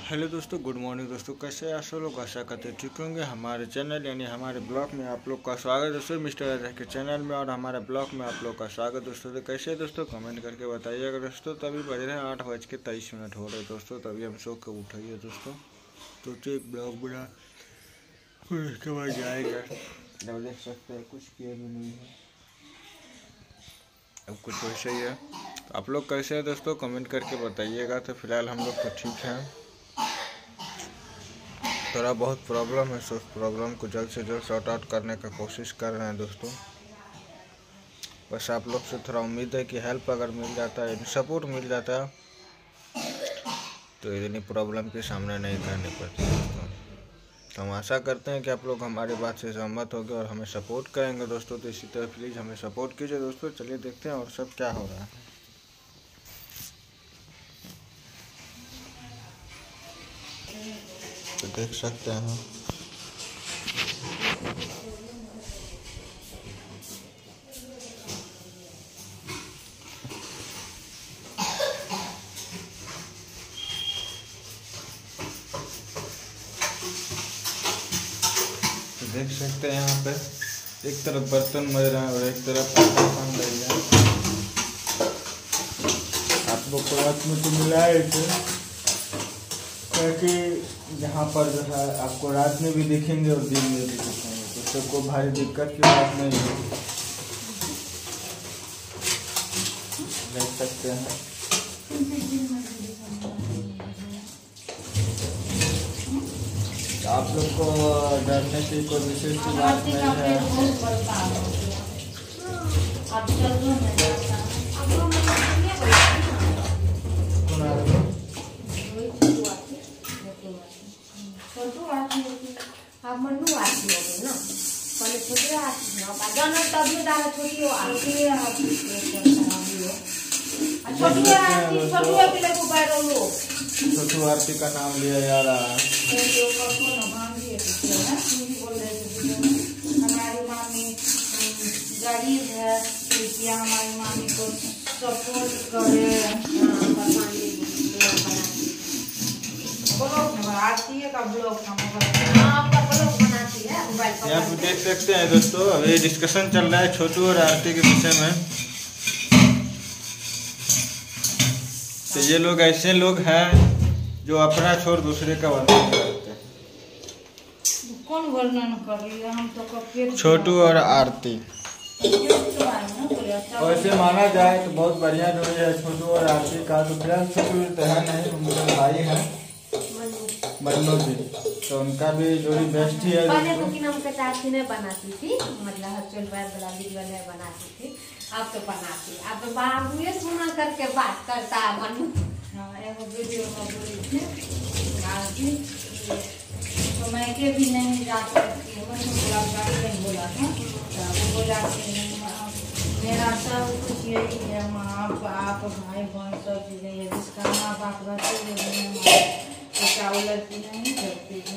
Hello दोस्तों, good morning दोस्तों। कैसे आप सब लोग? आशा करते ठीक होंगे। हमारे चैनल यानी हमारे ब्लॉग में आप लोग का स्वागत है दोस्तों, मिस्टर राजा के चैनल में। और हमारे ब्लॉग में आप लोग का स्वागत दोस्तों। तो कैसे है दोस्तों, कमेंट करके बताइएगा दोस्तों। तभी बज रहे हैं 8:23 हो रहे दोस्तों, तभी हम सो के उठे है दोस्तों। तो एक ब्लॉग बना फिर उसके बाद जाएगा। अब देख सकते हैं कुछ किया भी नहीं है, अब कुछ वैसे ही है। तो आप लोग कैसे हैं दोस्तों, कमेंट करके बताइएगा। तो फिलहाल हम लोग तो ठीक हैं, थोड़ा बहुत प्रॉब्लम है, सो प्रॉब्लम को जल्द से जल्द सॉर्ट आउट करने का कोशिश कर रहे हैं दोस्तों। बस आप लोग से थोड़ा उम्मीद है कि हेल्प अगर मिल जाता है, सपोर्ट मिल जाता है, तो इतनी प्रॉब्लम के सामने नहीं करनी पड़ती दोस्तों। तो हम आशा करते हैं कि आप लोग हमारी बात से सहमत होंगे और हमें सपोर्ट करेंगे दोस्तों। तो इसी तरह प्लीज़ हमें सपोर्ट कीजिए दोस्तों। चलिए देखते हैं और सब क्या हो रहा है। तो देख सकते हैं देख सकते हैं यहाँ पे एक तरफ बर्तन मज रहे हैं और एक तरफ आटा सान रही है। आप लोग को रात में तो मिला है ताकि यहाँ पर जो है आपको रात में भी दिखेंगे और दिन में भी दिखेंगे, तो सबको भारी दिक्कत की बात नहीं है। देख सकते हैं आप लोग को डरने की कोई विशेष बात नहीं है। आप मनु आती होगी ना, पहले छोटी आती ना, जानो तभी दादा छोटी आती है। छोटी आरती के लिए को बैठो लो। छोटू आरती का नाम लिया जा रहा है। हमारी मामी गरीब है, कृपया हमारी मामी को सपोर्ट करे। आरती का ब्लॉग बनाती है। यहाँ पे देख सकते हैं दोस्तों, अभी डिस्कशन चल रहा है छोटू और आरती के विषय में। तो ये लोग ऐसे लोग हैं जो अपना छोड़ दूसरे का वर्णन करते हैं। कौन वर्णन कर लिया, हम तो छोटू और आरती वैसे माना जाए तो बहुत बढ़िया जोड़ी है छोटू और आरती का। तो फिलहाल छोटू तो है नहीं, उनके भाई है मन्नू जी, तो उनका भी जोड़ी बेस्ट ही है। पहले कुकिंग हम चाची ने बनाती थी, मतलब हचल वाला वीडियो ने बनाती थी। अब तो बनाती, अब बाबू ये सुना करके बात करता है मन्नू। एगो वीडियो में बोली थी तो मैं के भी नहीं जा सकती हूँ, बोला था। वो बोला मेरा सब कुछ यही है, माँ बाप भाई बहन सब चीज़ें है, जिसका माँ बाप रहते तो क्या वो लड़की नहीं करती है।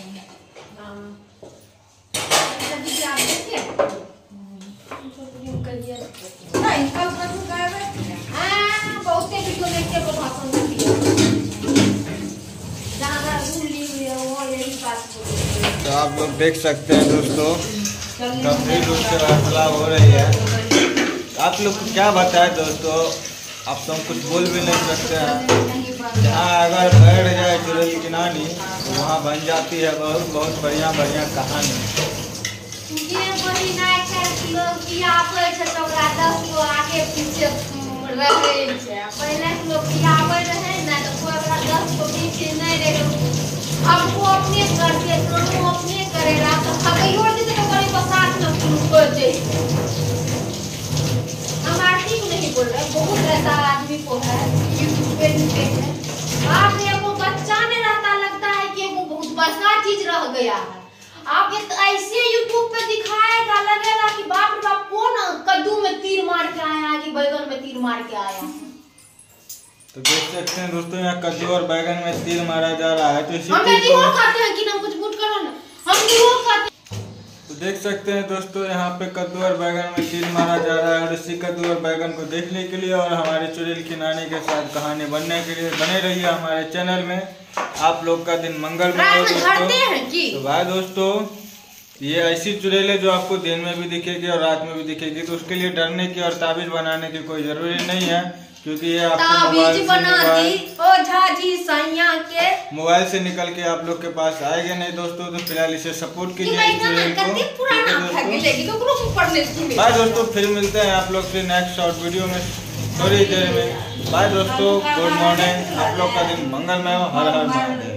तो आप लोग देख सकते हैं दोस्तों, गंभीर रूप से वार्तालाप हो रही है। आप लोग को क्या बताएं दोस्तों, आप तो कुछ बोल भी नहीं सकते हैं। जहाँ अगर बैठ जाए चुड़ैल की नानी तो वहाँ बन जाती है बहुत बहुत बढ़िया बढ़िया कहानी। आगे पीछे पहले लोग रहे ना, तो 10 को पीछे नहीं रहे। अब वो अपने करते तो अपने करेगा, तो साथ में हम आरती को नहीं बोल रहे, बहुत ऐसा आदमी को है यूट्यूब पे है। आप एगो बच्चा नहीं रहता, लगता है कि वो बहुत बड़ा चीज रह गया है। आप ऐसे यूट्यूब पे दिखाएगा, लगेगा कि बाप रे बाप कौन कद्दू में तीर मार के आया है कि बैगन में तीर मार के आया है। तो देख सकते हैं दोस्तों, यहाँ कद्दू और बैगन में तीर मारा जा रहा है। तो इसी हम नहीं वो खाते हैं कि ना, कुछ मुट करो ना, हम नहीं वो खाते। तो देख सकते हैं दोस्तों, यहाँ पे कद्दू और बैगन में तीर मारा जा रहा है। और इसी कद्दू और बैगन को देखने के लिए और हमारी चुड़ैल की नानी के साथ कहानी बनने के लिए बने रहिए हमारे चैनल में। आप लोग का दिन मंगलमय हो दोस्तों। तो भाई दोस्तों, ये ऐसी चुड़ैल है जो आपको दिन में भी दिखेगी और रात में भी दिखेगी। तो उसके लिए डरने की और ताबीज बनाने की कोई जरूरी नहीं है, क्योंकि ये आपको मोबाइल से निकल के आप लोग के पास आएगा नहीं दोस्तों। तो फिलहाल इसे सपोर्ट कीजिए चुड़ैल को। बाय दोस्तों, फिर मिलते हैं आप लोग से नेक्स्ट शॉर्ट वीडियो में थोड़ी देर में। बाय दोस्तों, गुड मॉर्निंग। आप लोग का दिन मंगलमय हो। हर हर महादेव।